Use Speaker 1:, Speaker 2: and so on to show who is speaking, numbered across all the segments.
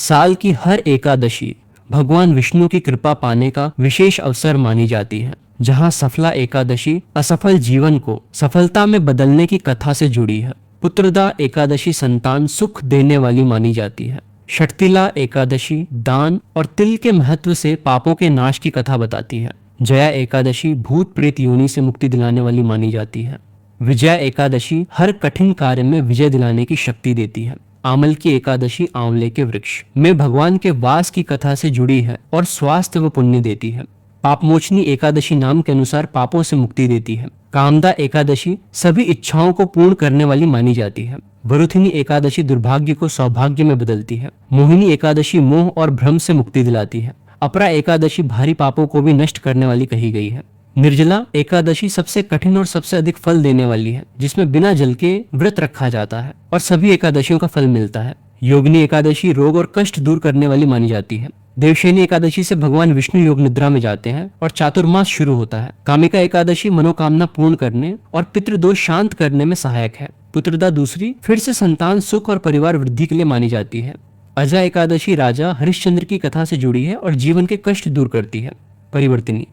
Speaker 1: साल की हर एकादशी भगवान विष्णु की कृपा पाने का विशेष अवसर मानी जाती है, जहां सफला एकादशी असफल जीवन को सफलता में बदलने की कथा से जुड़ी है। पुत्रदा एकादशी संतान सुख देने वाली मानी जाती है। षटतिला एकादशी दान और तिल के महत्व से पापों के नाश की कथा बताती है। जया एकादशी भूत प्रेत योनि से मुक्ति दिलाने वाली मानी जाती है। विजया एकादशी हर कठिन कार्य में विजय दिलाने की शक्ति देती है। आमल की एकादशी आंवले के वृक्ष में भगवान के वास की कथा से जुड़ी है और स्वास्थ्य व पुण्य देती है। पापमोचनी एकादशी नाम के अनुसार पापों से मुक्ति देती है। कामदा एकादशी सभी इच्छाओं को पूर्ण करने वाली मानी जाती है। वरुथिनी एकादशी दुर्भाग्य को सौभाग्य में बदलती है। मोहिनी एकादशी मोह और भ्रम से मुक्ति दिलाती है। अपरा एकादशी भारी पापों को भी नष्ट करने वाली कही गई है। निर्जला एकादशी सबसे कठिन और सबसे अधिक फल देने वाली है, जिसमें बिना जल के व्रत रखा जाता है और सभी एकादशियों का फल मिलता है। योगिनी एकादशी रोग और कष्ट दूर करने वाली मानी जाती है। देवशयनी एकादशी से भगवान विष्णु योग निद्रा में जाते हैं और चातुर्मास शुरू होता है। कामिका एकादशी मनोकामना पूर्ण करने और पितृदोष शांत करने में सहायक है। पुत्रदा दूसरी फिर से संतान सुख और परिवार वृद्धि के लिए मानी जाती है। अजा एकादशी राजा हरिश्चंद्र की कथा से जुड़ी है और जीवन के कष्ट दूर करती है। परिवर्तनी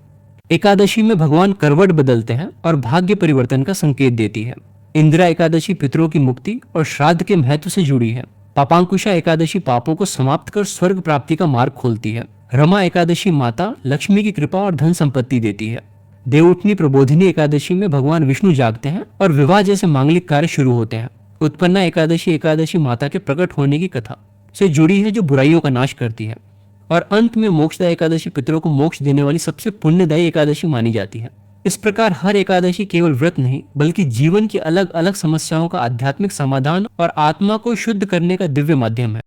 Speaker 1: एकादशी में भगवान करवट बदलते हैं और भाग्य परिवर्तन का संकेत देती है। इंदिरा एकादशी पितरों की मुक्ति और श्राद्ध के महत्व से जुड़ी है। पापांकुशा एकादशी पापों को समाप्त कर स्वर्ग प्राप्ति का मार्ग खोलती है। रमा एकादशी माता लक्ष्मी की कृपा और धन संपत्ति देती है। देवउठनी प्रबोधिनी एकादशी में भगवान विष्णु जागते हैं और विवाह जैसे मांगलिक कार्य शुरू होते हैं। उत्पन्ना एकादशी माता के प्रकट होने की कथा से जुड़ी है, जो बुराइयों का नाश करती है। और अंत में मोक्षदा एकादशी पितरों को मोक्ष देने वाली सबसे पुण्यदायी एकादशी मानी जाती है। इस प्रकार हर एकादशी केवल व्रत नहीं, बल्कि जीवन की अलग अलग समस्याओं का आध्यात्मिक समाधान और आत्मा को शुद्ध करने का दिव्य माध्यम है।